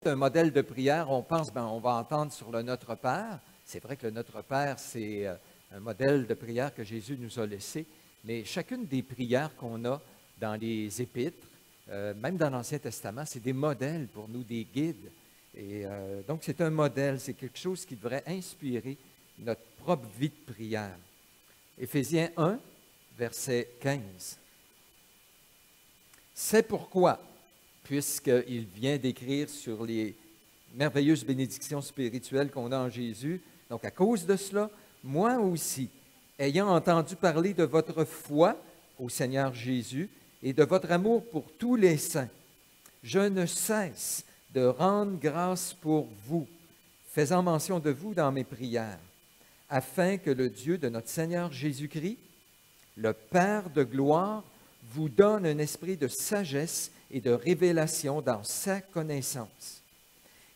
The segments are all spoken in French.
un modèle de prière, on pense, on va entendre sur le Notre Père. C'est vrai que le Notre Père, c'est un modèle de prière que Jésus nous a laissé, mais chacune des prières qu'on a dans les Épîtres, même dans l'Ancien Testament, c'est des modèles pour nous, des guides. Et donc, c'est un modèle, c'est quelque chose qui devrait inspirer notre propre vie de prière. Éphésiens 1, verset 15. C'est pourquoi, puisqu'il vient d'écrire sur les merveilleuses bénédictions spirituelles qu'on a en Jésus, donc à cause de cela, moi aussi, ayant entendu parler de votre foi au Seigneur Jésus et de votre amour pour tous les saints, je ne cesse de rendre grâce pour vous, faisant mention de vous dans mes prières, afin que le Dieu de notre Seigneur Jésus-Christ, le Père de gloire, vous donne un esprit de sagesse et de révélation dans sa connaissance,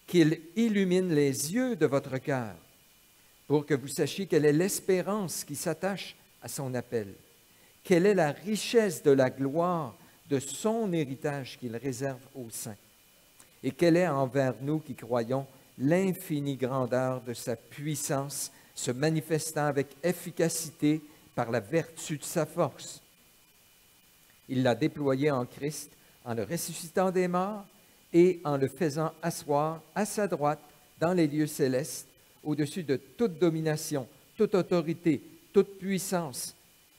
qu'il illumine les yeux de votre cœur, pour que vous sachiez quelle est l'espérance qui s'attache à son appel, quelle est la richesse de la gloire de son héritage qu'il réserve aux saints, et quelle est envers nous qui croyons l'infinie grandeur de sa puissance, se manifestant avec efficacité par la vertu de sa force. Il l'a déployé en Christ, en le ressuscitant des morts et en le faisant asseoir à sa droite dans les lieux célestes, au-dessus de toute domination, toute autorité, toute puissance,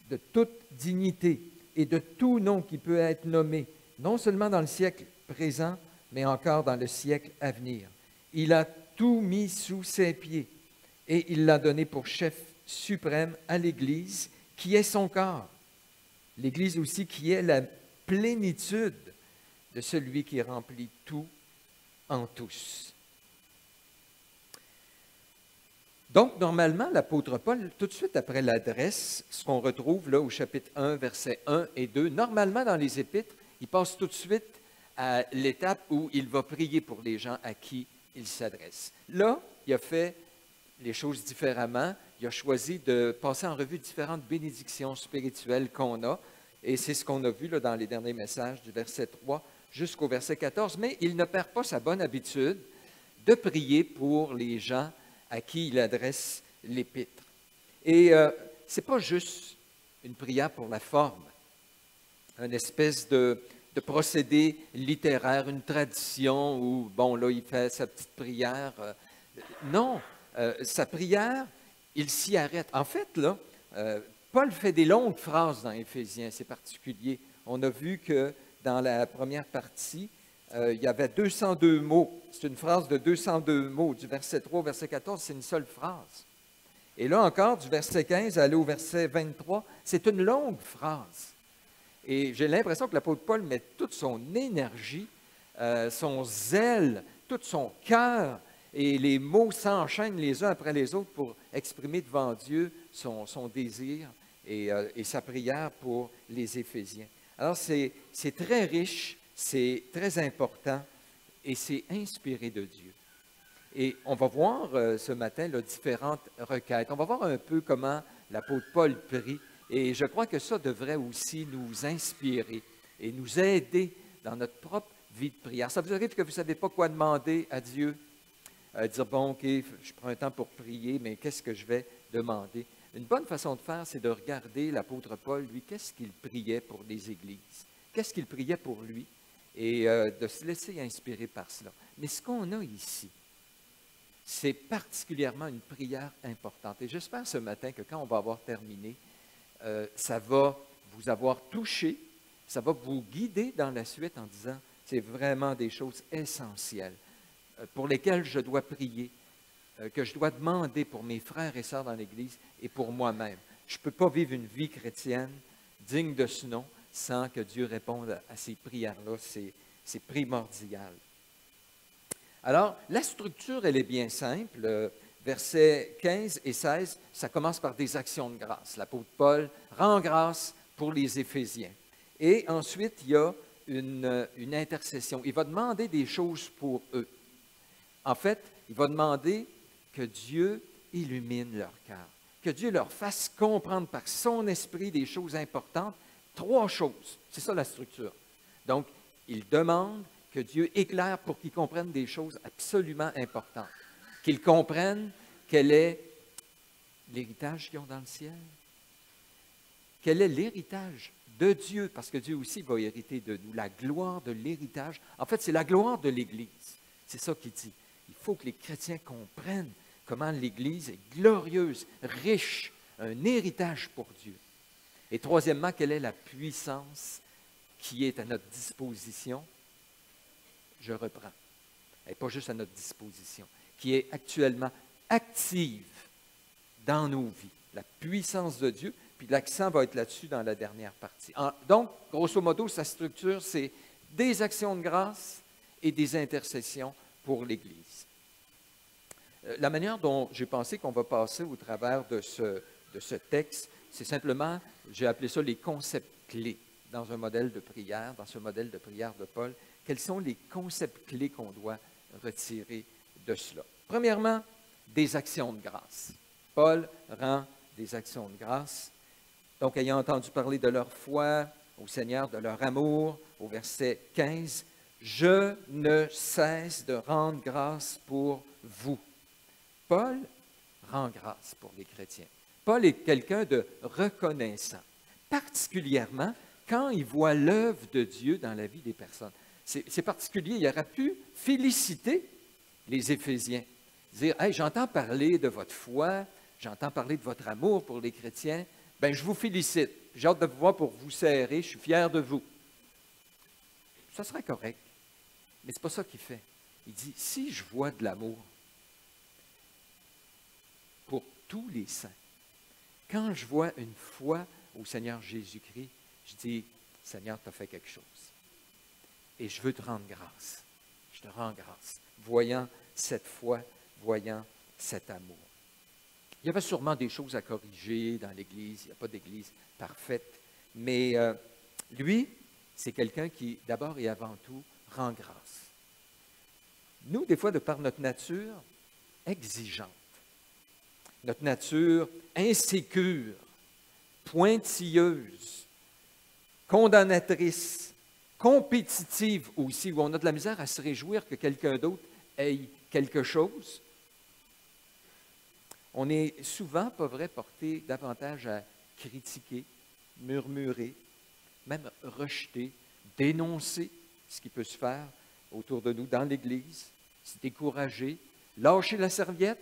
de toute dignité et de tout nom qui peut être nommé, non seulement dans le siècle présent, mais encore dans le siècle à venir. Il a tout mis sous ses pieds et il l'a donné pour chef suprême à l'Église, qui est son corps. L'Église aussi qui est la plénitude de celui qui remplit tout en tous. Donc, normalement, l'apôtre Paul, tout de suite après l'adresse, ce qu'on retrouve là au chapitre 1, versets 1 et 2, normalement dans les Épîtres, il passe tout de suite à l'étape où il va prier pour les gens à qui il s'adresse. Là, il a fait les choses différemment. Il a choisi de passer en revue différentes bénédictions spirituelles qu'on a, et c'est ce qu'on a vu là, dans les derniers messages du verset 3 jusqu'au verset 14, mais il ne perd pas sa bonne habitude de prier pour les gens à qui il adresse l'épître. Et ce n'est pas juste une prière pour la forme, une espèce de procédé littéraire, une tradition où, bon, là, il fait sa petite prière. Non, sa prière, il s'y arrête. En fait, là, Paul fait des longues phrases dans Éphésiens, c'est particulier. On a vu que dans la première partie, il y avait 202 mots. C'est une phrase de 202 mots. Du verset 3 au verset 14, c'est une seule phrase. Et là encore, du verset 15 à aller au verset 23, c'est une longue phrase. Et j'ai l'impression que l'apôtre Paul met toute son énergie, son zèle, tout son cœur, et les mots s'enchaînent les uns après les autres pour exprimer devant Dieu son désir et sa prière pour les Éphésiens. Alors, c'est très riche, c'est très important et c'est inspiré de Dieu. Et on va voir ce matin là, différentes requêtes. On va voir un peu comment l'apôtre Paul prie. Et je crois que ça devrait aussi nous inspirer et nous aider dans notre propre vie de prière. Ça vous arrive que vous ne savez pas quoi demander à Dieu? Dire, bon, OK, je prends un temps pour prier, mais qu'est-ce que je vais demander? Une bonne façon de faire, c'est de regarder l'apôtre Paul, lui, qu'est-ce qu'il priait pour les églises? Qu'est-ce qu'il priait pour lui? Et de se laisser inspirer par cela. Mais ce qu'on a ici, c'est particulièrement une prière importante. Et j'espère ce matin que quand on va avoir terminé, ça va vous avoir touché, ça va vous guider dans la suite en disant, c'est vraiment des choses essentielles pour lesquelles je dois prier, que je dois demander pour mes frères et sœurs dans l'Église et pour moi-même. Je ne peux pas vivre une vie chrétienne digne de ce nom sans que Dieu réponde à ces prières-là. C'est primordial. Alors, la structure, elle est bien simple. Versets 15 et 16, ça commence par des actions de grâce. L'apôtre Paul rend grâce pour les Éphésiens. Et ensuite, il y a une intercession. Il va demander des choses pour eux. En fait, il va demander que Dieu illumine leur cœur, que Dieu leur fasse comprendre par son esprit des choses importantes. 3 choses, c'est ça la structure. Donc, il demande que Dieu éclaire pour qu'ils comprennent des choses absolument importantes. Qu'ils comprennent quel est l'héritage qu'ils ont dans le ciel. Quel est l'héritage de Dieu, parce que Dieu aussi va hériter de nous, la gloire de l'héritage. En fait, c'est la gloire de l'Église. C'est ça qu'il dit. Il faut que les chrétiens comprennent comment l'Église est glorieuse, riche, un héritage pour Dieu. Et troisièmement, quelle est la puissance qui est à notre disposition? Je reprends. Elle n'est pas juste à notre disposition, qui est actuellement active dans nos vies. La puissance de Dieu, puis l'accent va être là-dessus dans la dernière partie. Donc, grosso modo, sa structure, c'est des actions de grâce et des intercessions pour l'Église. La manière dont j'ai pensé qu'on va passer au travers de ce texte, c'est simplement, j'ai appelé ça les concepts clés dans un modèle de prière, dans ce modèle de prière de Paul. Quels sont les concepts clés qu'on doit retirer de cela? Premièrement, des actions de grâce. Paul rend des actions de grâce. Donc, ayant entendu parler de leur foi au Seigneur, de leur amour, au verset 15, « Je ne cesse de rendre grâce pour vous. » Paul rend grâce pour les chrétiens. Paul est quelqu'un de reconnaissant, particulièrement quand il voit l'œuvre de Dieu dans la vie des personnes. C'est particulier, il aurait pu féliciter les Éphésiens, dire « Hey, j'entends parler de votre foi, j'entends parler de votre amour pour les chrétiens, bien, je vous félicite, j'ai hâte de vous voir pour vous serrer, je suis fier de vous. » Ça serait correct, mais ce n'est pas ça qu'il fait. Il dit « Si je vois de l'amour pour tous les saints, quand je vois une foi au Seigneur Jésus-Christ, je dis, Seigneur, tu as fait quelque chose. Et je veux te rendre grâce. Je te rends grâce. Voyant cette foi, voyant cet amour. Il y avait sûrement des choses à corriger dans l'Église. Il n'y a pas d'Église parfaite. Mais lui, c'est quelqu'un qui, d'abord et avant tout, rend grâce. Nous, des fois, de par notre nature exigeante, notre nature insécure, pointilleuse, condamnatrice, compétitive aussi, où on a de la misère à se réjouir que quelqu'un d'autre ait quelque chose, on est souvent, pas vrai, porté davantage à critiquer, murmurer, même rejeter, dénoncer ce qui peut se faire autour de nous dans l'Église, se décourager, lâcher la serviette.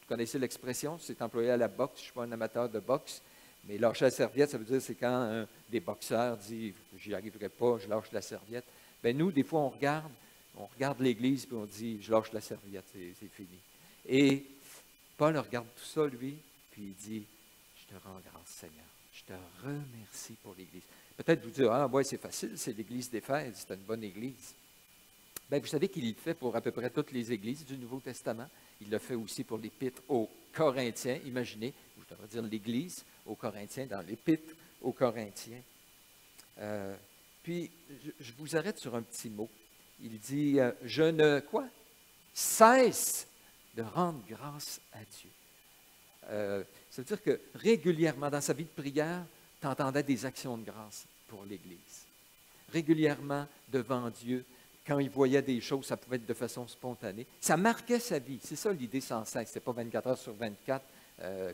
Vous connaissez l'expression, c'est employé à la boxe, je ne suis pas un amateur de boxe, mais lâcher la serviette, ça veut dire c'est quand un des boxeurs dit « j'y arriverai pas, je lâche la serviette ». Bien, nous, des fois, on regarde l'Église et on dit « je lâche la serviette, c'est fini ». Et Paul regarde tout ça, lui, puis il dit « je te rends grâce, Seigneur, je te remercie pour l'Église ». Peut-être vous dire « ah, ouais, c'est facile, c'est l'Église d'Éphèse, c'est une bonne Église ». Bien, vous savez qu'il le fait pour à peu près toutes les églises du Nouveau Testament. Il le fait aussi pour l'Épître aux Corinthiens. Imaginez, je devrais dire l'Église aux Corinthiens, dans l'Épître aux Corinthiens. Puis, je vous arrête sur un petit mot. Il dit, je ne, quoi? Cesse de rendre grâce à Dieu. Ça veut dire que régulièrement, dans sa vie de prière, tu entendais des actions de grâce pour l'Église. Régulièrement, devant Dieu, quand il voyait des choses, ça pouvait être de façon spontanée. Ça marquait sa vie. C'est ça l'idée sans cesse. Ce n'est pas 24 heures sur 24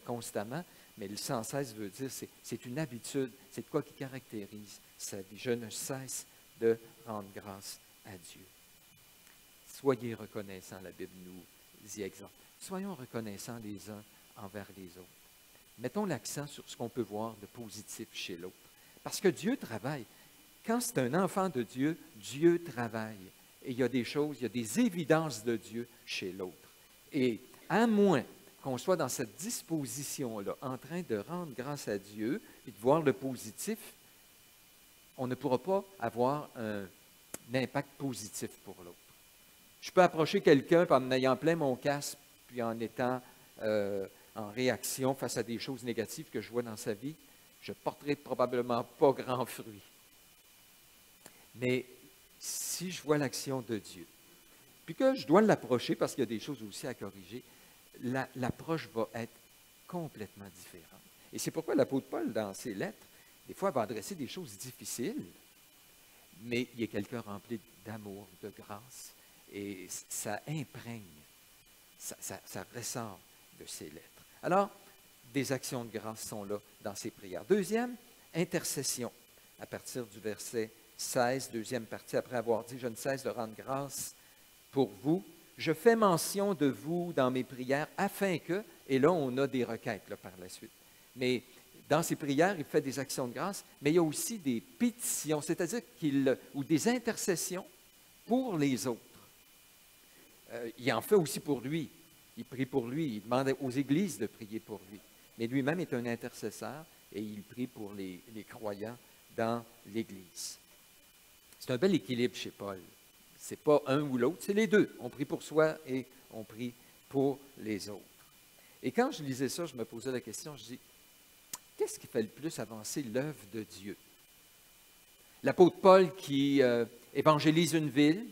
constamment, mais le sans cesse veut dire c'est une habitude, c'est de quoi qui caractérise sa vie. Je ne cesse de rendre grâce à Dieu. Soyez reconnaissants, la Bible nous y exhorte. Soyons reconnaissants les uns envers les autres. Mettons l'accent sur ce qu'on peut voir de positif chez l'autre. Parce que Dieu travaille. Quand c'est un enfant de Dieu, Dieu travaille. Et il y a des choses, il y a des évidences de Dieu chez l'autre. Et à moins qu'on soit dans cette disposition-là, en train de rendre grâce à Dieu et de voir le positif, on ne pourra pas avoir un impact positif pour l'autre. Je peux approcher quelqu'un en ayant plein mon casque, puis en étant en réaction face à des choses négatives que je vois dans sa vie, je ne porterai probablement pas grand fruit. Mais si je vois l'action de Dieu, puis que je dois l'approcher parce qu'il y a des choses aussi à corriger, l'approche va être complètement différente. Et c'est pourquoi l'apôtre Paul, dans ses lettres, des fois, va adresser des choses difficiles, mais il est quelqu'un rempli d'amour, de grâce, et ça imprègne, ça ressort de ses lettres. Alors, des actions de grâce sont là dans ses prières. Deuxième, intercession, à partir du verset 16, deuxième partie, après avoir dit « Je ne cesse de rendre grâce pour vous, je fais mention de vous dans mes prières afin que… » Et là, on a des requêtes là, par la suite. Mais dans ses prières, il fait des actions de grâce, mais il y a aussi des pétitions, c'est-à-dire ou des intercessions pour les autres. Il en fait aussi pour lui. Il prie pour lui, il demande aux églises de prier pour lui. Mais lui-même est un intercesseur et il prie pour les croyants dans l'Église. C'est un bel équilibre chez Paul. Ce n'est pas un ou l'autre, c'est les deux. On prie pour soi et on prie pour les autres. Et quand je lisais ça, je me posais la question, je dis, qu'est-ce qui fait le plus avancer l'œuvre de Dieu? L'apôtre Paul qui évangélise une ville,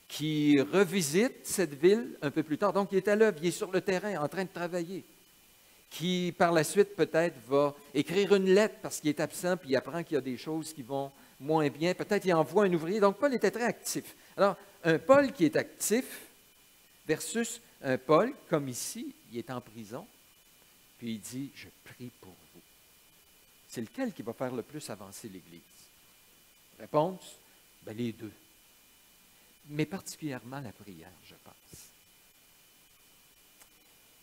qui revisite cette ville un peu plus tard, donc il est à l'œuvre, il est sur le terrain en train de travailler, qui par la suite peut-être va écrire une lettre parce qu'il est absent, puis il apprend qu'il y a des choses qui vont moins bien, peut-être il envoie un ouvrier, donc Paul était très actif. Alors, un Paul qui est actif versus un Paul, comme ici, il est en prison, puis il dit, je prie pour vous. C'est lequel qui va faire le plus avancer l'Église? Réponse, bien, les deux. Mais particulièrement la prière, je pense.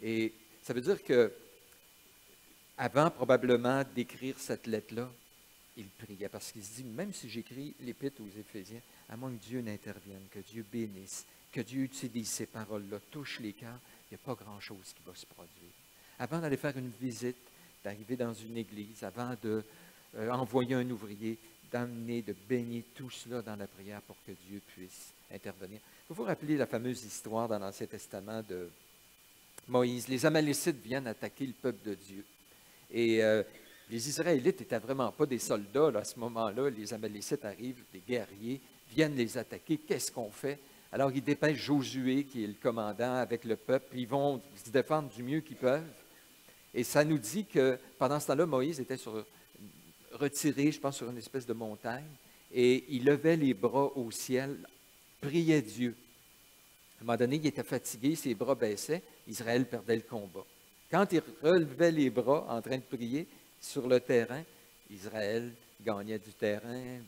Et ça veut dire que, avant probablement d'écrire cette lettre-là, il priait parce qu'il se dit, même si j'écris l'épître aux Éphésiens, à moins que Dieu n'intervienne, que Dieu bénisse, que Dieu utilise ces paroles-là, touche les cœurs, il n'y a pas grand-chose qui va se produire. Avant d'aller faire une visite, d'arriver dans une église, avant d'envoyer un ouvrier, d'amener, de baigner tout cela dans la prière pour que Dieu puisse intervenir. Il faut vous rappeler la fameuse histoire dans l'Ancien Testament de Moïse. Les Amalécites viennent attaquer le peuple de Dieu. Et les Israélites n'étaient vraiment pas des soldats là, à ce moment-là. Les Amalécites arrivent, des guerriers, viennent les attaquer. Qu'est-ce qu'on fait? Alors, ils dépêchent Josué, qui est le commandant, avec le peuple. Ils vont se défendre du mieux qu'ils peuvent. Et ça nous dit que pendant ce temps-là, Moïse était retiré, je pense, sur une espèce de montagne. Et il levait les bras au ciel, priait Dieu. À un moment donné, il était fatigué, ses bras baissaient. Israël perdait le combat. Quand il relevait les bras en train de prier sur le terrain, Israël gagnait du terrain,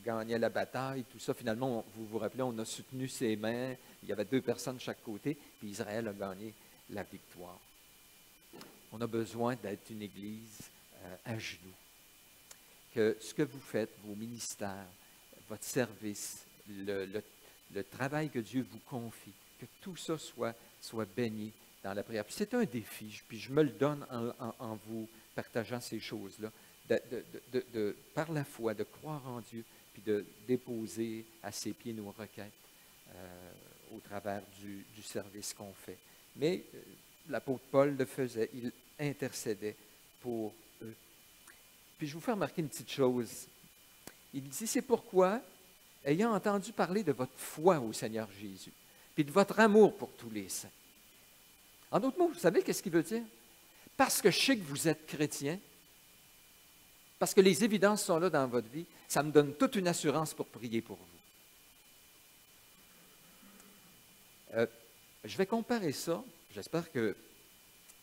gagnait la bataille, tout ça. Finalement, vous vous rappelez, on a soutenu ses mains. Il y avait 2 personnes de chaque côté, puis Israël a gagné la victoire. On a besoin d'être une Église à genoux. Que ce que vous faites, vos ministères, votre service, le travail que Dieu vous confie, que tout ça soit béni dans la prière. Puis c'est un défi, puis je me le donne en vous partageant ces choses-là, par la foi, de croire en Dieu, puis de déposer à ses pieds nos requêtes au travers du service qu'on fait. Mais l'apôtre Paul le faisait, il intercédait pour eux. Puis je vous fais remarquer une petite chose. Il dit, c'est pourquoi, ayant entendu parler de votre foi au Seigneur Jésus, puis de votre amour pour tous les saints. En d'autres mots, vous savez qu'est-ce qu'il veut dire? Parce que je sais que vous êtes chrétien, parce que les évidences sont là dans votre vie, ça me donne toute une assurance pour prier pour vous. Je vais comparer ça, j'espère que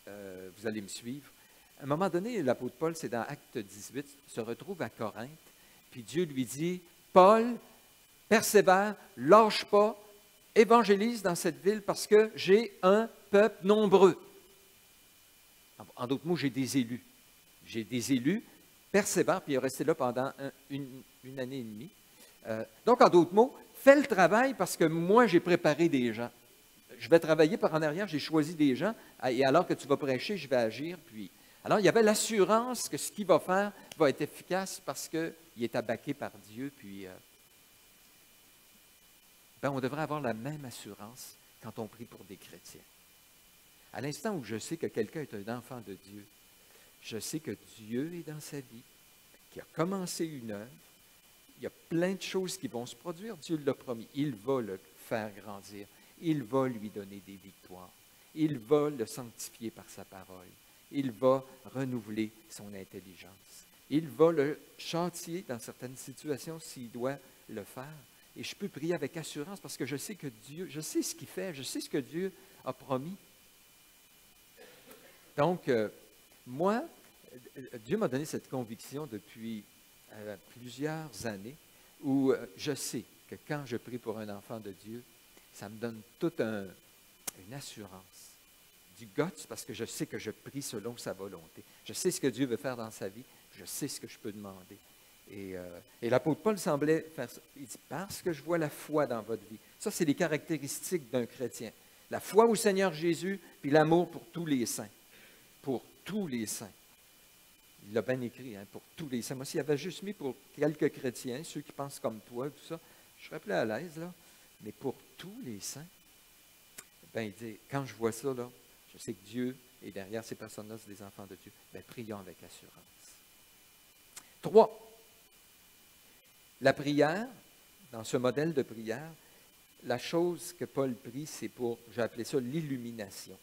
vous allez me suivre. À un moment donné, l'apôtre Paul, c'est dans Acte 18, se retrouve à Corinthe, puis Dieu lui dit, Paul, persévère, lâche pas, évangélise dans cette ville parce que j'ai un peuple nombreux. En d'autres mots, j'ai des élus. J'ai des élus, persévère, puis il est resté là pendant une année et demie. Donc, en d'autres mots, fais le travail parce que moi, j'ai préparé des gens. Je vais travailler par en arrière, j'ai choisi des gens, et alors que tu vas prêcher, je vais agir. Puis, alors, il y avait l'assurance que ce qu'il va faire va être efficace parce qu'il est abaqué par Dieu. Puis, on devrait avoir la même assurance quand on prie pour des chrétiens. À l'instant où je sais que quelqu'un est un enfant de Dieu, je sais que Dieu est dans sa vie, qu'il a commencé une œuvre, il y a plein de choses qui vont se produire, Dieu l'a promis, il va le faire grandir, il va lui donner des victoires, il va le sanctifier par sa parole, il va renouveler son intelligence, Il va le châtier dans certaines situations s'il doit le faire. Et je peux prier avec assurance parce que je sais que Dieu, je sais ce qu'il fait, je sais ce que Dieu a promis. Donc, moi, Dieu m'a donné cette conviction depuis plusieurs années où je sais que quand je prie pour un enfant de Dieu, ça me donne toute une assurance, du guts, parce que je sais que je prie selon sa volonté. Je sais ce que Dieu veut faire dans sa vie, je sais ce que je peux demander. Et l'apôtre Paul semblait faire ça. Il dit, parce que je vois la foi dans votre vie. Ça, c'est les caractéristiques d'un chrétien. La foi au Seigneur Jésus, puis l'amour pour tous les saints. Pour tous les saints. Il l'a bien écrit, hein, pour tous les saints. Moi, s'il avait juste mis pour quelques chrétiens, ceux qui pensent comme toi, tout ça, je serais plus à l'aise, là. Mais pour tous les saints, ben, il dit, quand je vois ça, là, je sais que Dieu est derrière ces personnes-là, c'est des enfants de Dieu. Ben, prions avec assurance. 3. La prière, dans ce modèle de prière, la chose que Paul prie, c'est pour, j'ai appelé ça l'illumination.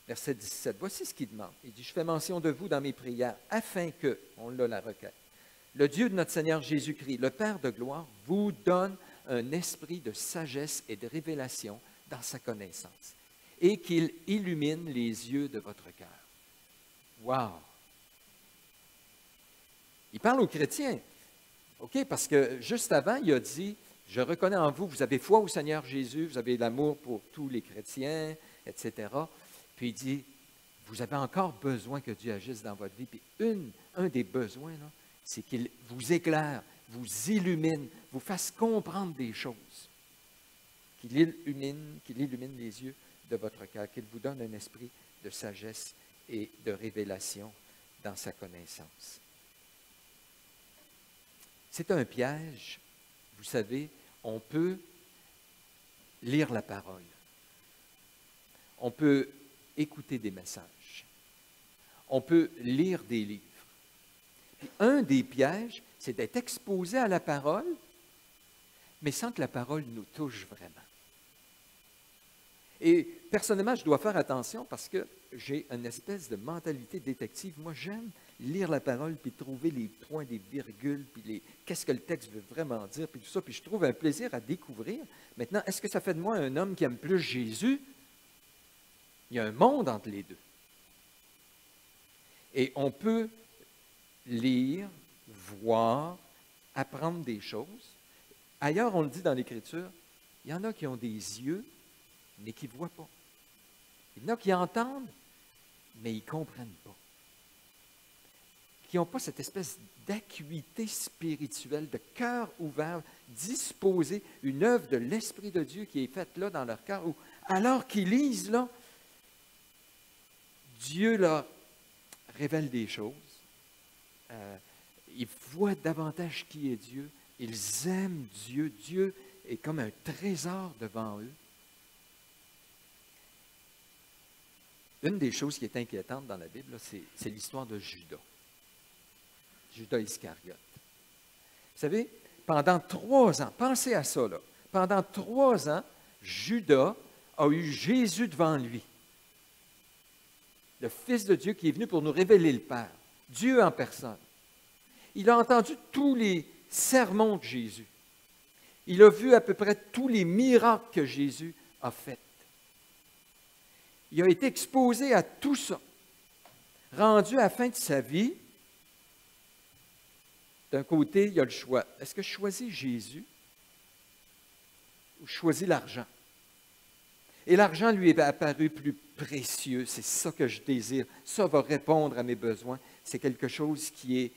Verset 17, voici ce qu'il demande. Il dit, je fais mention de vous dans mes prières, afin que, on l'a la requête, le Dieu de notre Seigneur Jésus-Christ, le Père de gloire, vous donne un esprit de sagesse et de révélation dans sa connaissance, et qu'il illumine les yeux de votre cœur. Wow! Il parle aux chrétiens. OK, parce que juste avant, il a dit, je reconnais en vous, vous avez foi au Seigneur Jésus, vous avez l'amour pour tous les chrétiens, etc. Puis il dit, vous avez encore besoin que Dieu agisse dans votre vie. Puis un des besoins, là, c'est qu'il vous éclaire, vous illumine, vous fasse comprendre des choses. Qu'il illumine les yeux de votre cœur, qu'il vous donne un esprit de sagesse et de révélation dans sa connaissance. C'est un piège. Vous savez, on peut lire la parole. On peut écouter des messages. On peut lire des livres. Puis un des pièges, c'est d'être exposé à la parole, mais sans que la parole nous touche vraiment. Et personnellement, je dois faire attention parce que j'ai une espèce de mentalité détective. Moi, j'aime lire la parole, puis trouver les points, des virgules, puis qu'est-ce que le texte veut vraiment dire, puis tout ça, puis je trouve un plaisir à découvrir. Maintenant, est-ce que ça fait de moi un homme qui aime plus Jésus? Il y a un monde entre les deux. Et on peut lire, voir, apprendre des choses. Ailleurs, on le dit dans l'Écriture, il y en a qui ont des yeux, mais qui ne voient pas. Il y en a qui entendent, mais ils ne comprennent pas. Qui n'ont pas cette espèce d'acuité spirituelle, de cœur ouvert, disposé, une œuvre de l'Esprit de Dieu qui est faite là dans leur cœur, où alors qu'ils lisent là, Dieu leur révèle des choses. Ils voient davantage qui est Dieu. Ils aiment Dieu. Dieu est comme un trésor devant eux. Une des choses qui est inquiétante dans la Bible, c'est l'histoire de Judas. Judas Iscariote. Vous savez, pendant 3 ans, pensez à ça, là. Pendant 3 ans, Judas a eu Jésus devant lui. Le Fils de Dieu qui est venu pour nous révéler le Père. Dieu en personne. Il a entendu tous les sermons de Jésus. Il a vu à peu près tous les miracles que Jésus a faits. Il a été exposé à tout ça. Rendu à la fin de sa vie, d'un côté, il y a le choix. Est-ce que je choisis Jésus ou je choisis l'argent? Et l'argent lui est apparu plus précieux. C'est ça que je désire. Ça va répondre à mes besoins. C'est quelque chose qui est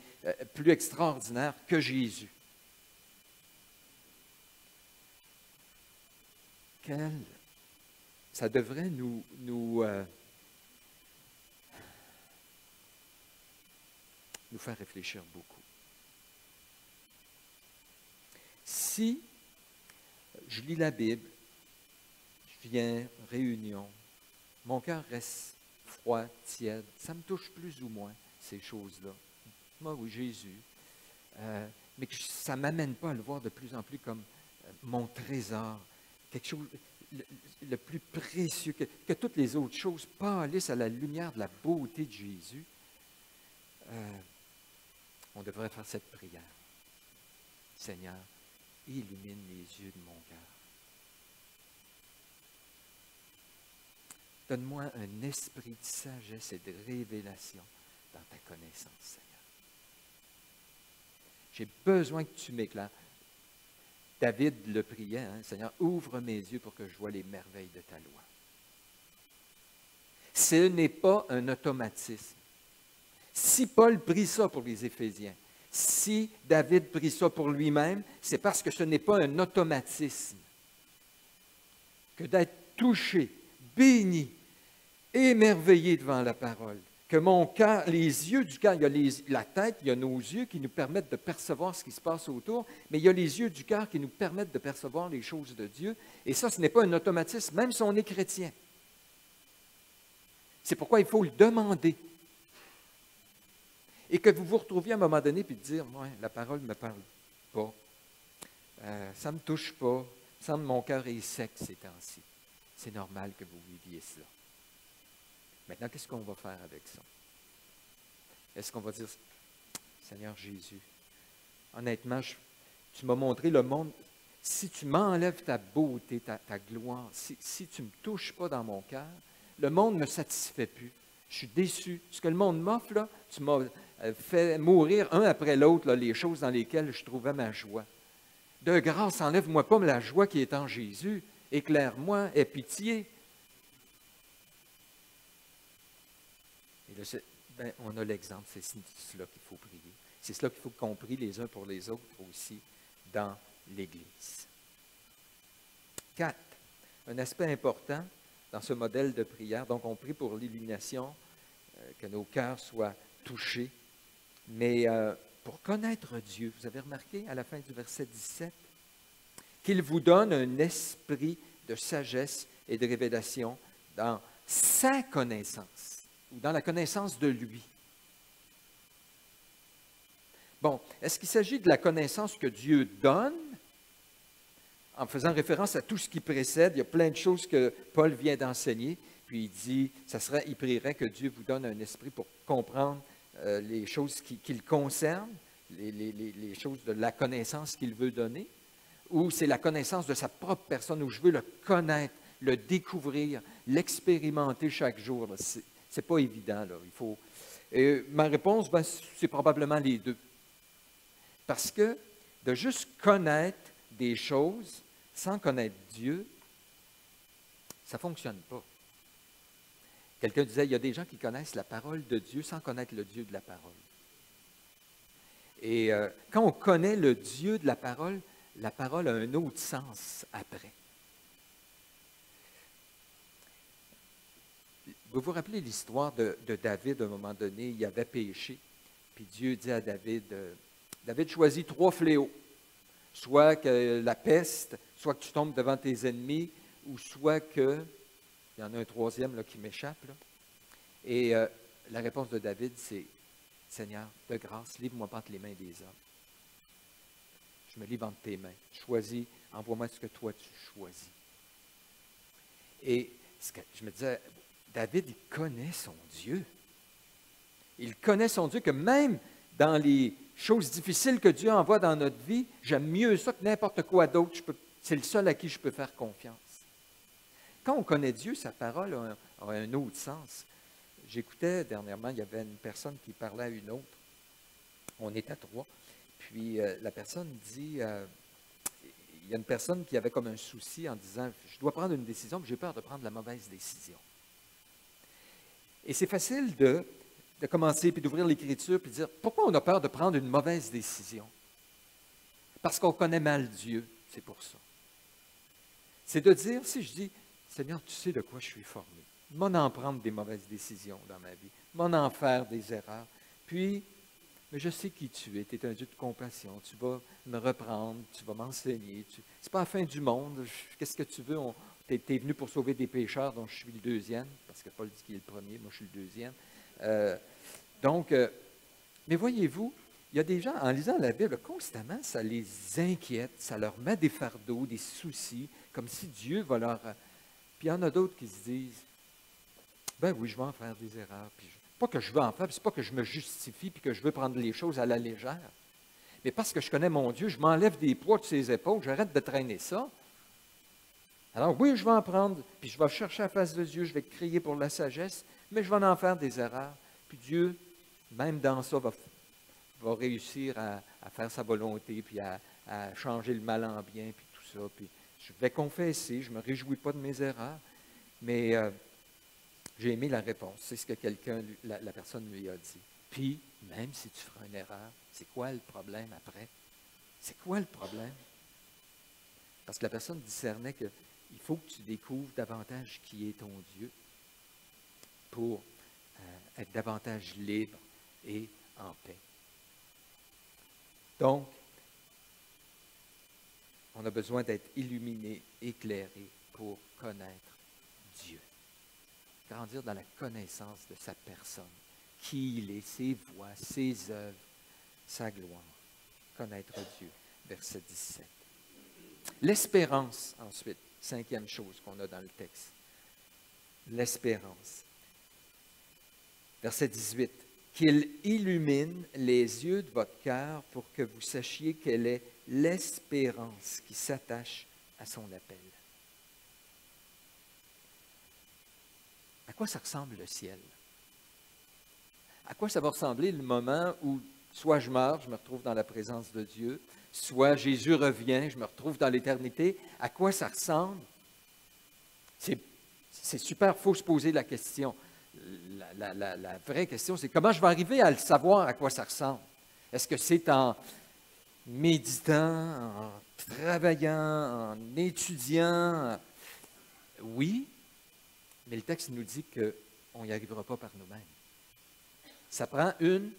plus extraordinaire que Jésus. Ça devrait nous faire réfléchir beaucoup. Si je lis la Bible, je viens, réunion, mon cœur reste froid, tiède, ça me touche plus ou moins, ces choses-là. Moi, oui, Jésus. Mais que ça ne m'amène pas à le voir de plus en plus comme mon trésor, quelque chose le plus précieux, que toutes les autres choses pâlissent à la lumière de la beauté de Jésus. on devrait faire cette prière. Seigneur, illumine les yeux de mon cœur. Donne-moi un esprit de sagesse et de révélation dans ta connaissance, Seigneur. J'ai besoin que tu m'éclaires. David le priait, hein, Seigneur, ouvre mes yeux pour que je voie les merveilles de ta loi. Ce n'est pas un automatisme. Si Paul prie ça pour les Éphésiens, si David prie ça pour lui-même, c'est parce que ce n'est pas un automatisme que d'être touché, béni, émerveillé devant la parole. Que mon cœur, les yeux du cœur, il y a la tête, il y a nos yeux qui nous permettent de percevoir ce qui se passe autour, mais il y a les yeux du cœur qui nous permettent de percevoir les choses de Dieu. Et ça, ce n'est pas un automatisme, même si on est chrétien. C'est pourquoi il faut le demander. Et que vous vous retrouviez à un moment donné et dire, ouais, la parole ne me parle pas, ça ne me touche pas, il me semble que mon cœur est sec ces temps-ci. C'est normal que vous viviez cela. Maintenant, qu'est-ce qu'on va faire avec ça? Est-ce qu'on va dire, Seigneur Jésus, honnêtement, tu m'as montré le monde, si tu m'enlèves ta beauté, ta gloire, si tu ne me touches pas dans mon cœur, le monde ne me satisfait plus. Je suis déçu. Ce que le monde m'offre, là, tu m'as fait mourir un après l'autre là, les choses dans lesquelles je trouvais ma joie. De grâce, enlève-moi pas la joie qui est en Jésus. Éclaire-moi, aie pitié. Et là, on a l'exemple, c'est cela qu'il faut prier. C'est cela qu'il faut qu'on prie les uns pour les autres aussi dans l'Église. 4. Un aspect important dans ce modèle de prière. Donc, on prie pour l'illumination, que nos cœurs soient touchés. Mais pour connaître Dieu, vous avez remarqué à la fin du verset 17, qu'il vous donne un esprit de sagesse et de révélation dans sa connaissance, ou dans la connaissance de lui. Bon, est-ce qu'il s'agit de la connaissance que Dieu donne, en faisant référence à tout ce qui précède? Il y a plein de choses que Paul vient d'enseigner, puis il dit, il prierait que Dieu vous donne un esprit pour comprendre les choses qui le concernent, les choses de la connaissance qu'il veut donner, ou c'est la connaissance de sa propre personne, où je veux le connaître, le découvrir, l'expérimenter chaque jour. Ce n'est pas évident. Là. Ma réponse, c'est probablement les deux. Parce que de juste connaître des choses sans connaître Dieu, ça ne fonctionne pas. Quelqu'un disait, il y a des gens qui connaissent la parole de Dieu sans connaître le Dieu de la parole. Et quand on connaît le Dieu de la parole a un autre sens après. Vous vous rappelez l'histoire de David, à un moment donné, il avait péché, puis Dieu dit à David, David choisit 3 fléaux, soit que la peste, soit que tu tombes devant tes ennemis, ou soit que, il y en a un troisième là, qui m'échappe, là. Et la réponse de David, c'est, Seigneur, de grâce, livre-moi pas entre les mains des hommes. Je me livre entre tes mains. Choisis, envoie-moi ce que toi tu choisis. Et je me disais, David, il connaît son Dieu. Il connaît son Dieu que même dans les choses difficiles que Dieu envoie dans notre vie, j'aime mieux ça que n'importe quoi d'autre. C'est le seul à qui je peux faire confiance. Quand on connaît Dieu, sa parole a un autre sens. J'écoutais dernièrement, il y avait une personne qui parlait à une autre. On était 3. Puis la personne dit, il y a une personne qui avait comme un souci en disant, je dois prendre une décision, mais j'ai peur de prendre la mauvaise décision. Et c'est facile de commencer, puis d'ouvrir l'Écriture, puis de dire, pourquoi on a peur de prendre une mauvaise décision? Parce qu'on connaît mal Dieu, c'est pour ça. C'est de dire, si je dis, Seigneur, tu sais de quoi je suis formé. M'en en prendre des mauvaises décisions dans ma vie. M'en en faire des erreurs. Puis, mais je sais qui tu es. Tu es un Dieu de compassion. Tu vas me reprendre. Tu vas m'enseigner. Ce n'est pas la fin du monde. Qu'est-ce que tu veux? Tu es venu pour sauver des pécheurs dont je suis le deuxième. Parce que Paul dit qu'il est le premier. Moi, je suis le deuxième. Mais voyez-vous, il y a des gens, en lisant la Bible, constamment, ça les inquiète. Ça leur met des fardeaux, des soucis, comme si Dieu va leur... Puis il y en a d'autres qui se disent, ben oui, je vais en faire des erreurs, puis Pas que je veux en faire, c'est pas que je me justifie puis que je veux prendre les choses à la légère. Mais parce que je connais mon Dieu, je m'enlève des poids de ses épaules, j'arrête de traîner ça. Alors oui, je vais en prendre, puis je vais chercher la face de Dieu, je vais crier pour la sagesse, mais je vais en faire des erreurs. Puis Dieu, même dans ça, va réussir à faire sa volonté, puis à changer le mal en bien, puis tout ça. Puis je vais confesser, je ne me réjouis pas de mes erreurs, mais j'ai aimé la réponse. C'est ce que la personne lui a dit. Puis, même si tu feras une erreur, c'est quoi le problème après? C'est quoi le problème? Parce que la personne discernait qu'il faut que tu découvres davantage qui est ton Dieu pour être davantage libre et en paix. Donc, on a besoin d'être illuminé, éclairé pour connaître Dieu. Grandir dans la connaissance de sa personne, qui il est, ses voies, ses œuvres, sa gloire. Connaître Dieu. Verset 17. L'espérance, ensuite, cinquième chose qu'on a dans le texte. L'espérance. Verset 18. Qu'il illumine les yeux de votre cœur pour que vous sachiez quelle est l'espérance qui s'attache à son appel. À quoi ça ressemble le ciel? À quoi ça va ressembler le moment où soit je meurs, je me retrouve dans la présence de Dieu, soit Jésus revient, je me retrouve dans l'éternité? À quoi ça ressemble? C'est super, il faut se poser la question. La vraie question, c'est comment je vais arriver à le savoir à quoi ça ressemble? Est-ce que c'est en méditant, en travaillant, en étudiant? Oui, mais le texte nous dit qu'on n'y arrivera pas par nous-mêmes. Ça prend une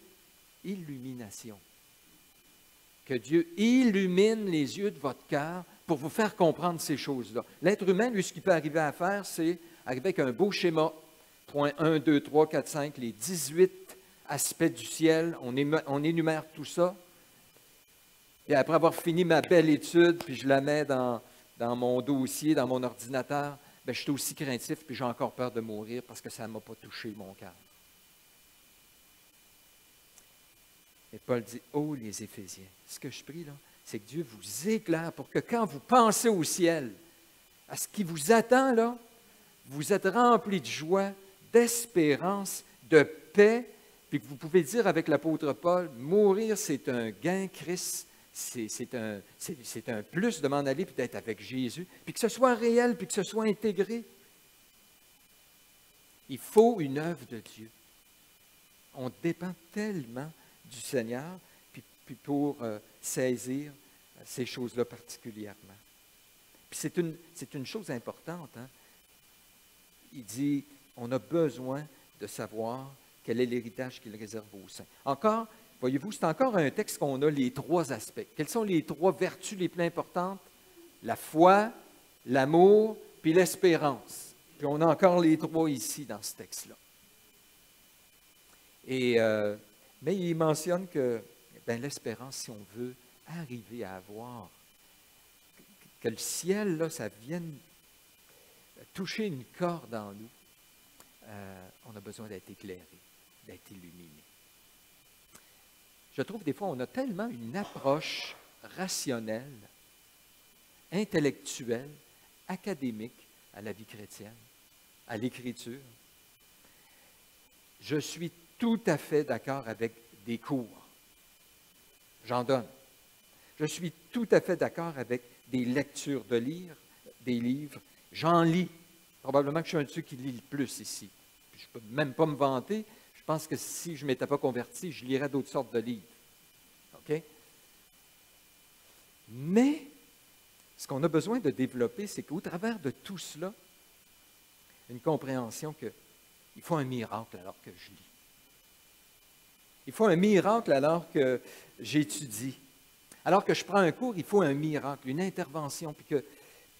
illumination. Que Dieu illumine les yeux de votre cœur pour vous faire comprendre ces choses-là. L'être humain, lui, ce qu'il peut arriver à faire, c'est arriver avec un beau schéma. Point 1, 2, 3, 4, 5, les 18 aspects du ciel. On énumère tout ça. Et après avoir fini ma belle étude, puis je la mets dans mon dossier, dans mon ordinateur, bien, je suis aussi craintif, puis j'ai encore peur de mourir parce que ça ne m'a pas touché mon cœur. Et Paul dit, oh les Éphésiens, ce que je prie là, c'est que Dieu vous éclaire pour que quand vous pensez au ciel, à ce qui vous attend là, vous êtes remplis de joie, d'espérance, de paix, puis que vous pouvez dire avec l'apôtre Paul, mourir c'est un gain, Christ, c'est un plus de m'en aller puis d'être avec Jésus, puis que ce soit réel, puis que ce soit intégré. Il faut une œuvre de Dieu. On dépend tellement du Seigneur, puis pour saisir ces choses-là particulièrement. Puis c'est une chose importante. Hein? Il dit, on a besoin de savoir quel est l'héritage qu'il réserve aux saints. Encore, voyez-vous, c'est encore un texte qu'on a les trois aspects. Quelles sont les trois vertus les plus importantes? La foi, l'amour, puis l'espérance. Puis on a encore les trois ici dans ce texte-là. Mais il mentionne que l'espérance, si on veut arriver à avoir, que le ciel, là, ça vienne toucher une corde en nous, on a besoin d'être éclairé, d'être illuminé. Je trouve des fois, on a tellement une approche rationnelle, intellectuelle, académique à la vie chrétienne, à l'Écriture. Je suis tout à fait d'accord avec des cours. J'en donne. Je suis tout à fait d'accord avec des lectures de des livres. J'en lis. Probablement que je suis un de ceux qui lit le plus ici. Je ne peux même pas me vanter. Je pense que si je ne m'étais pas converti, je lirais d'autres sortes de livres. OK? Mais, ce qu'on a besoin de développer, c'est qu'au travers de tout cela, une compréhension qu'il faut un miracle alors que je lis. Il faut un miracle alors que j'étudie. Alors que je prends un cours, il faut un miracle, une intervention, puis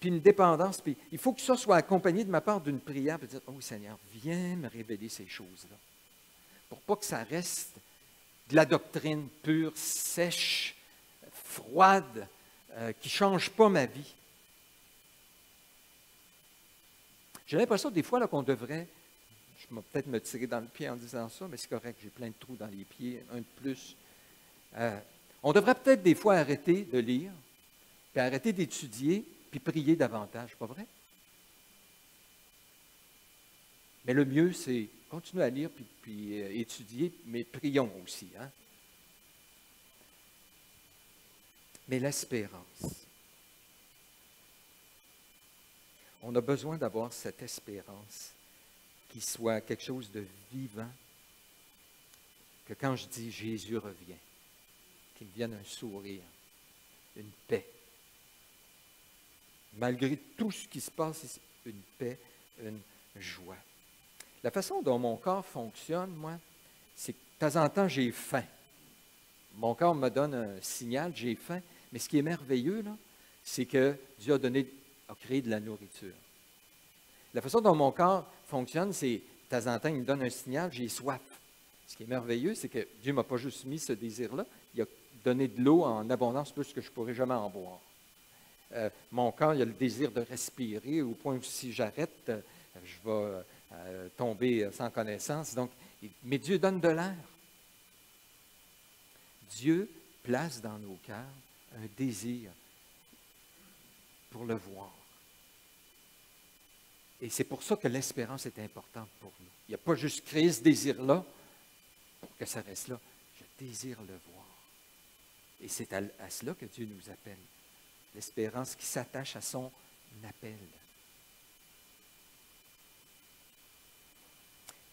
une dépendance. Puis il faut que ça soit accompagné de ma part d'une prière, puis dire, oh Seigneur, viens me révéler ces choses-là. Pour pas que ça reste de la doctrine pure, sèche, froide, qui ne change pas ma vie. J'ai l'impression des fois là, qu'on devrait je vais peut-être me tirer dans le pied en disant ça, mais c'est correct, j'ai plein de trous dans les pieds, un de plus. On devrait peut-être des fois arrêter de lire, puis arrêter d'étudier, puis prier davantage, pas vrai? Mais le mieux, c'est continuer à lire, puis étudier, mais prions aussi. Hein? Mais l'espérance. On a besoin d'avoir cette espérance qui soit quelque chose de vivant, que quand je dis Jésus revient, qu'il me vienne un sourire, une paix. Malgré tout ce qui se passe ici, une paix, une joie. La façon dont mon corps fonctionne, moi, c'est que de temps en temps, j'ai faim. Mon corps me donne un signal, j'ai faim, mais ce qui est merveilleux, là, c'est que Dieu a créé de la nourriture. La façon dont mon corps fonctionne, c'est de temps en temps, il me donne un signal, j'ai soif. Ce qui est merveilleux, c'est que Dieu ne m'a pas juste mis ce désir-là, il a donné de l'eau en abondance plus que je ne pourrais jamais en boire. Mon corps, il a le désir de respirer, au point où si j'arrête, je vais tomber sans connaissance. Donc, mais Dieu donne de l'air. Dieu place dans nos cœurs un désir pour le voir. Et c'est pour ça que l'espérance est importante pour nous. Il n'y a pas juste créé ce désir-là pour que ça reste là. Je désire le voir. Et c'est à cela que Dieu nous appelle. L'espérance qui s'attache à son appel.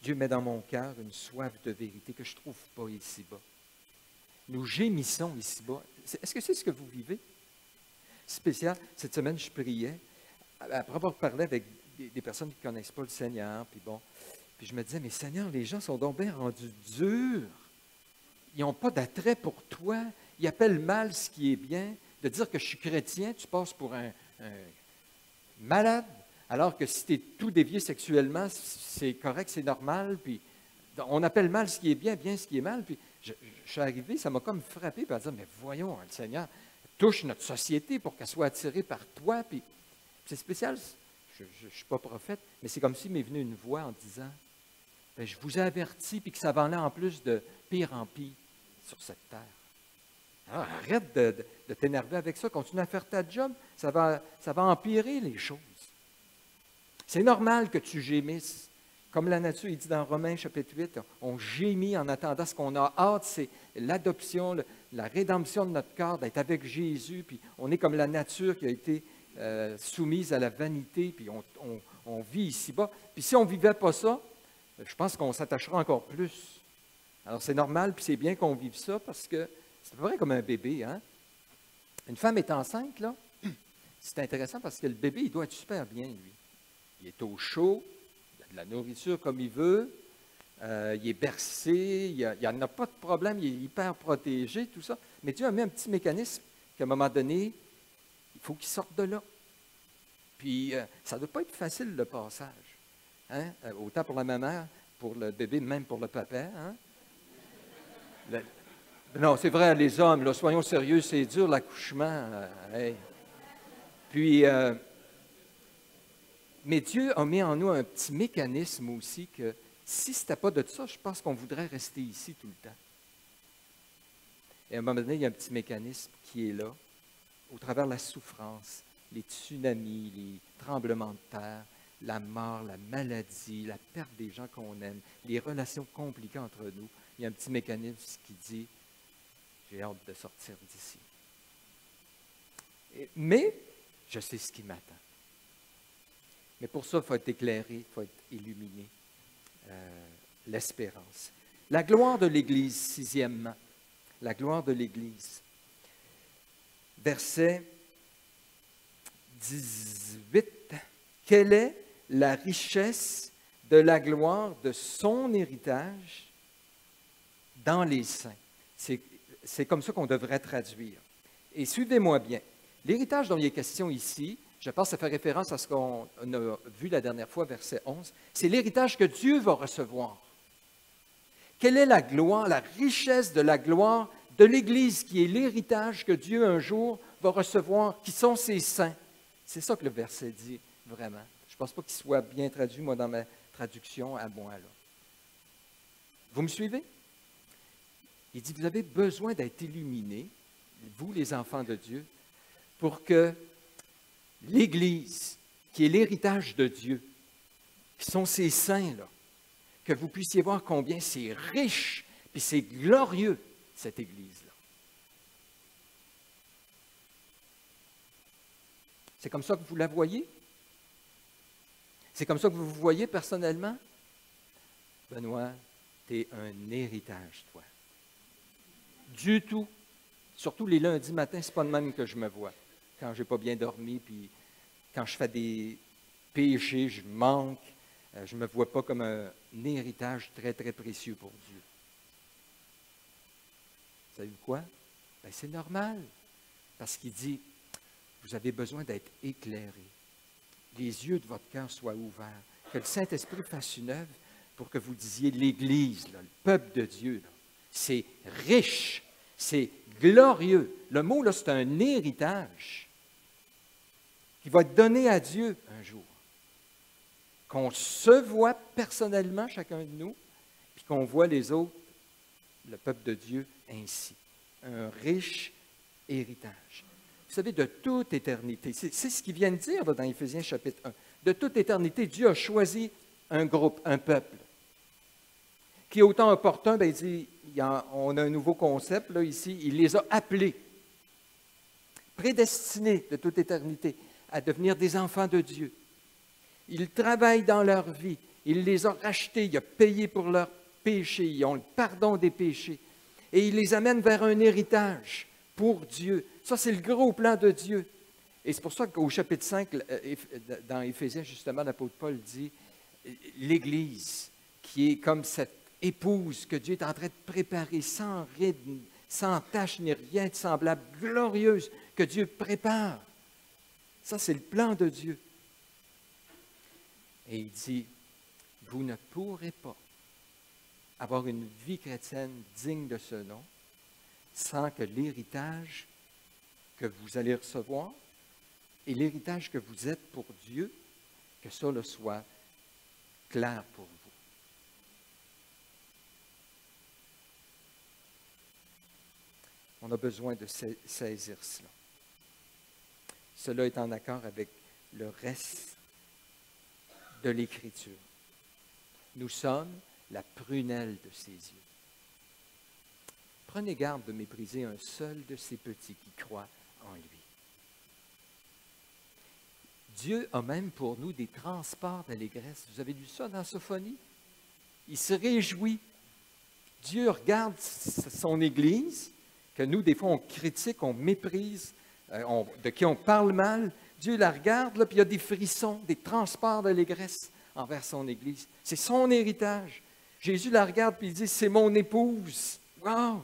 Dieu met dans mon cœur une soif de vérité que je ne trouve pas ici-bas. Nous gémissons ici-bas. Est-ce que c'est ce que vous vivez? Spécial, cette semaine, je priais. Après avoir parlé avec des personnes qui ne connaissent pas le Seigneur, puis je me disais, mais Seigneur, les gens sont donc bien rendus durs. Ils n'ont pas d'attrait pour toi. Ils appellent mal ce qui est bien. De dire que je suis chrétien, tu passes pour un malade, alors que si tu es tout dévié sexuellement, c'est correct, c'est normal. Puis on appelle mal ce qui est bien, bien ce qui est mal. Puis je suis arrivé, ça m'a comme frappé, puis à dire, mais voyons, le Seigneur touche notre société pour qu'elle soit attirée par toi. Puis c'est spécial, je ne suis pas prophète, mais c'est comme s'il m'est venu une voix en disant, bien, je vous ai averti, puis que ça va aller en plus de pire en pire sur cette terre. Alors, arrête de t'énerver avec ça, continue à faire ta job, ça va empirer les choses. C'est normal que tu gémisses. Comme la nature, il dit dans Romains chapitre 8, on gémit en attendant ce qu'on a hâte, c'est l'adoption, la rédemption de notre corps, d'être avec Jésus, puis on est comme la nature qui a été soumise à la vanité, puis on vit ici-bas. Puis si on ne vivait pas ça, je pense qu'on s'attachera encore plus. Alors c'est normal, puis c'est bien qu'on vive ça, parce que c'est vrai comme un bébé, hein? Une femme est enceinte, là, c'est intéressant parce que le bébé, il doit être super bien, lui. Il est au chaud, il a de la nourriture comme il veut, il est bercé, il n'y en a pas de problème, il est hyper protégé, tout ça. Mais Dieu a mis un petit mécanisme qu'à un moment donné, il faut qu'il sorte de là. Puis, ça ne doit pas être facile, le passage. Hein? Autant pour la maman, pour le bébé, même pour le papa. Hein? Non, c'est vrai, les hommes, là, soyons sérieux, c'est dur l'accouchement. Hey. Puis, mais Dieu a mis en nous un petit mécanisme aussi que si ce n'était pas de ça, je pense qu'on voudrait rester ici tout le temps. Et à un moment donné, il y a un petit mécanisme qui est là, au travers de la souffrance, les tsunamis, les tremblements de terre, la mort, la maladie, la perte des gens qu'on aime, les relations compliquées entre nous. Il y a un petit mécanisme qui dit, j'ai hâte de sortir d'ici. Mais, je sais ce qui m'attend. Mais pour ça, il faut être éclairé, il faut être illuminé. L'espérance. La gloire de l'Église, sixièmement. La gloire de l'Église. Verset 18. Quelle est la richesse de la gloire de son héritage dans les saints? C'est comme ça qu'on devrait traduire. Et suivez-moi bien. L'héritage dont il est question ici, je pense que ça fait référence à ce qu'on a vu la dernière fois, verset 11, c'est l'héritage que Dieu va recevoir. Quelle est la gloire, la richesse de la gloire de l'Église, qui est l'héritage que Dieu un jour va recevoir, qui sont ses saints? C'est ça que le verset dit, vraiment. Je ne pense pas qu'il soit bien traduit, moi, dans ma traduction à moi, là. Vous me suivez? Il dit, vous avez besoin d'être illuminés, vous les enfants de Dieu, pour que l'Église, qui est l'héritage de Dieu, qui sont ces saints, là, que vous puissiez voir combien c'est riche, puis c'est glorieux, cette Église-là. C'est comme ça que vous la voyez? C'est comme ça que vous vous voyez personnellement? Benoît, tu es un héritage, toi. Du tout. Surtout les lundis matins, ce n'est pas de même que je me vois. Quand je n'ai pas bien dormi, puis quand je fais des péchés, je manque, je ne me vois pas comme un héritage très, très précieux pour Dieu. Vous savez quoi? Ben, c'est normal, parce qu'il dit, vous avez besoin d'être éclairés. Les yeux de votre cœur soient ouverts. Que le Saint-Esprit fasse une œuvre pour que vous disiez l'Église, là, le peuple de Dieu, c'est riche, c'est glorieux. Le mot, là, c'est un héritage qui va être donné à Dieu un jour. Qu'on se voit personnellement, chacun de nous, puis qu'on voit les autres, le peuple de Dieu, ainsi. Un riche héritage. Vous savez, de toute éternité, c'est ce qu'il vient de dire là, dans Éphésiens chapitre 1. De toute éternité, Dieu a choisi un groupe, un peuple, qui est autant opportun, bien, il dit, on a un nouveau concept là, ici, il les a appelés, prédestinés de toute éternité à devenir des enfants de Dieu. Il travaille dans leur vie, il les a rachetés, il a payé pour leurs péchés, ils ont le pardon des péchés, et il les amène vers un héritage pour Dieu. Ça, c'est le gros plan de Dieu. Et c'est pour ça qu'au chapitre 5, dans Éphésiens, justement, l'apôtre Paul dit, l'Église, qui est comme cette épouse que Dieu est en train de préparer, sans ride, sans tache ni rien de semblable, glorieuse, que Dieu prépare. Ça, c'est le plan de Dieu. Et il dit, vous ne pourrez pas avoir une vie chrétienne digne de ce nom sans que l'héritage que vous allez recevoir et l'héritage que vous êtes pour Dieu, que ça le soit clair pour vous. On a besoin de saisir cela. Cela est en accord avec le reste de l'Écriture. Nous sommes la prunelle de ses yeux. Prenez garde de mépriser un seul de ces petits qui croient en lui. Dieu a même pour nous des transports d'allégresse. Vous avez lu ça dans Sophonie? Il se réjouit. Dieu regarde son Église, que nous, des fois, on critique, on méprise, de qui on parle mal. Dieu la regarde, là, puis il y a des frissons, des transports d'allégresse envers son Église. C'est son héritage. Jésus la regarde, puis il dit, c'est mon épouse. Wow!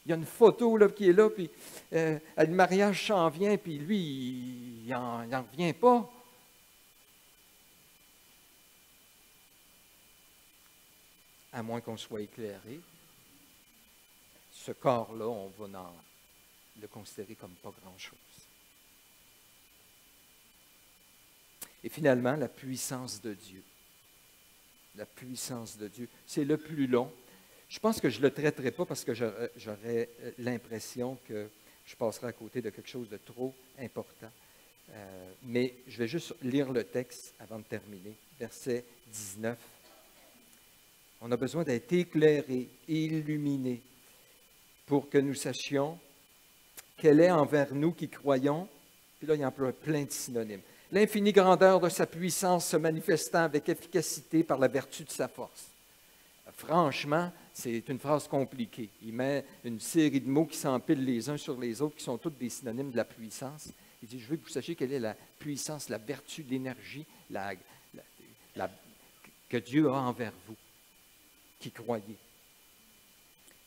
Il y a une photo là, qui est là, puis le mariage s'en vient, puis lui, il n'en revient pas. À moins qu'on soit éclairé, ce corps-là, on va le considérer comme pas grand-chose. Et finalement, la puissance de Dieu. La puissance de Dieu. C'est le plus long. Je pense que je ne le traiterai pas parce que j'aurais l'impression que je passerai à côté de quelque chose de trop important. Mais je vais juste lire le texte avant de terminer. Verset 19. On a besoin d'être éclairés, illuminés, pour que nous sachions quelle est envers nous qui croyons. Puis là, il emploie plein de synonymes. L'infinie grandeur de sa puissance se manifestant avec efficacité par la vertu de sa force. Franchement, c'est une phrase compliquée. Il met une série de mots qui s'empilent les uns sur les autres, qui sont tous des synonymes de la puissance. Il dit, je veux que vous sachiez quelle est la puissance, la vertu, l'énergie que Dieu a envers vous, qui croyez.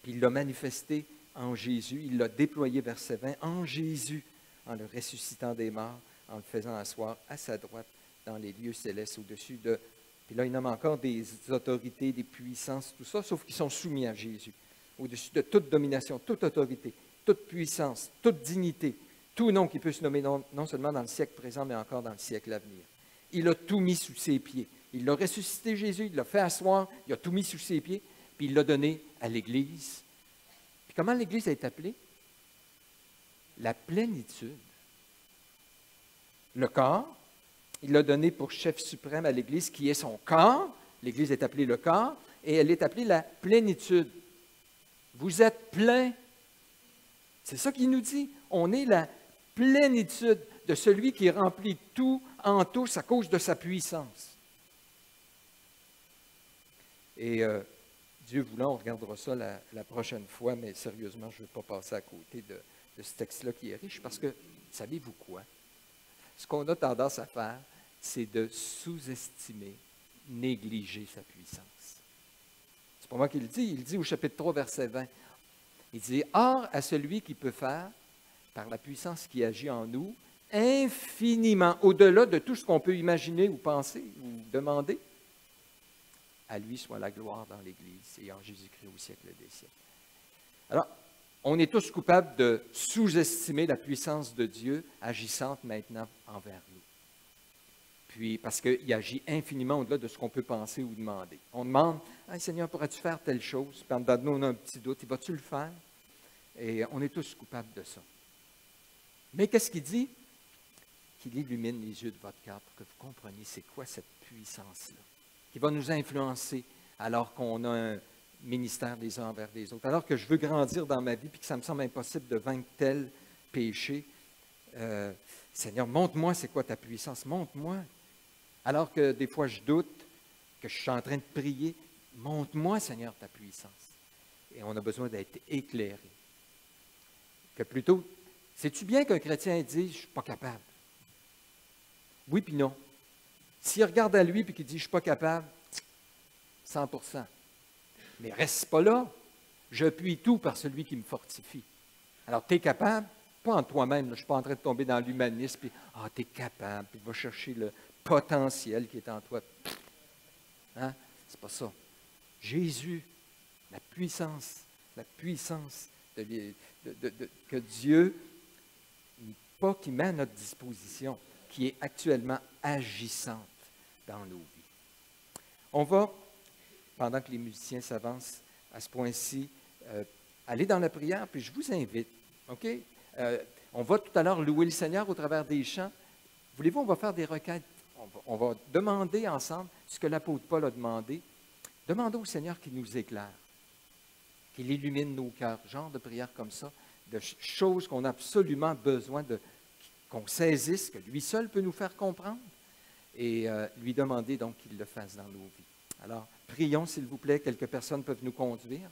Puis il l'a manifesté en Jésus, il l'a déployé, verset 20, en Jésus, en le ressuscitant des morts, en le faisant asseoir à sa droite dans les lieux célestes au-dessus de... Puis là, il nomme encore des autorités, des puissances, tout ça, sauf qu'ils sont soumis à Jésus, au-dessus de toute domination, toute autorité, toute puissance, toute dignité, tout nom qui peut se nommer non seulement dans le siècle présent, mais encore dans le siècle à venir. Il a tout mis sous ses pieds. Il l'a ressuscité, Jésus, il l'a fait asseoir, il a tout mis sous ses pieds, puis il l'a donné à l'Église. Puis comment l'Église est appelée? La plénitude. Le corps, il l'a donné pour chef suprême à l'Église, qui est son corps. L'Église est appelée le corps, et elle est appelée la plénitude. Vous êtes plein. C'est ça qu'il nous dit. On est la plénitude de celui qui remplit tout en tous à cause de sa puissance. Et Dieu voulant, on regardera ça la prochaine fois, mais sérieusement, je ne veux pas passer à côté de ce texte-là qui est riche, parce que, savez-vous quoi? Ce qu'on a tendance à faire, c'est de sous-estimer, négliger sa puissance. C'est pas moi qui le dis, il dit au chapitre 3, verset 20. Il dit, « Or, à celui qui peut faire, par la puissance qui agit en nous, infiniment, au-delà de tout ce qu'on peut imaginer ou penser ou demander, à lui soit la gloire dans l'Église et en Jésus-Christ au siècle des siècles. » Alors, on est tous coupables de sous-estimer la puissance de Dieu agissante maintenant envers nous. Puis, parce qu'il agit infiniment au-delà de ce qu'on peut penser ou demander. On demande, « Hey, Seigneur, pourrais-tu faire telle chose? » Puis en dedans de nous, on a un petit doute, « Vas-tu le faire? » Et on est tous coupables de ça. Mais qu'est-ce qu'il dit? Qu'il illumine les yeux de votre cœur pour que vous compreniez c'est quoi cette puissance-là, qui va nous influencer alors qu'on a un ministère les uns envers les autres. Alors que je veux grandir dans ma vie et que ça me semble impossible de vaincre tel péché, Seigneur, montre-moi c'est quoi ta puissance, montre-moi. Alors que des fois je doute, que je suis en train de prier, montre-moi, Seigneur, ta puissance. Et on a besoin d'être éclairé. Que plutôt, sais-tu bien qu'un chrétien dit, je ne suis pas capable? Oui puis non. S'il regarde à lui et qu'il dit, je ne suis pas capable, 100%. Mais reste pas là. Je puis tout par celui qui me fortifie. Alors, tu es capable, pas en toi-même, je ne suis pas en train de tomber dans l'humanisme, puis, tu es capable, puis va chercher le potentiel qui est en toi. Hein? C'est pas ça. Jésus, la puissance que Dieu, pas qui met à notre disposition, qui est actuellement agissante dans nos vies. On va, pendant que les musiciens s'avancent à ce point-ci, aller dans la prière, puis je vous invite, OK? On va tout à l'heure louer le Seigneur au travers des chants. Voulez-vous, on va faire des requêtes. On va demander ensemble ce que l'apôtre Paul a demandé. Demandez au Seigneur qu'il nous éclaire, qu'il illumine nos cœurs, genre de prière comme ça, de choses qu'on a absolument besoin qu'on saisisse, que lui seul peut nous faire comprendre, et lui demander donc qu'il le fasse dans nos vies. Alors, prions s'il vous plaît, quelques personnes peuvent nous conduire.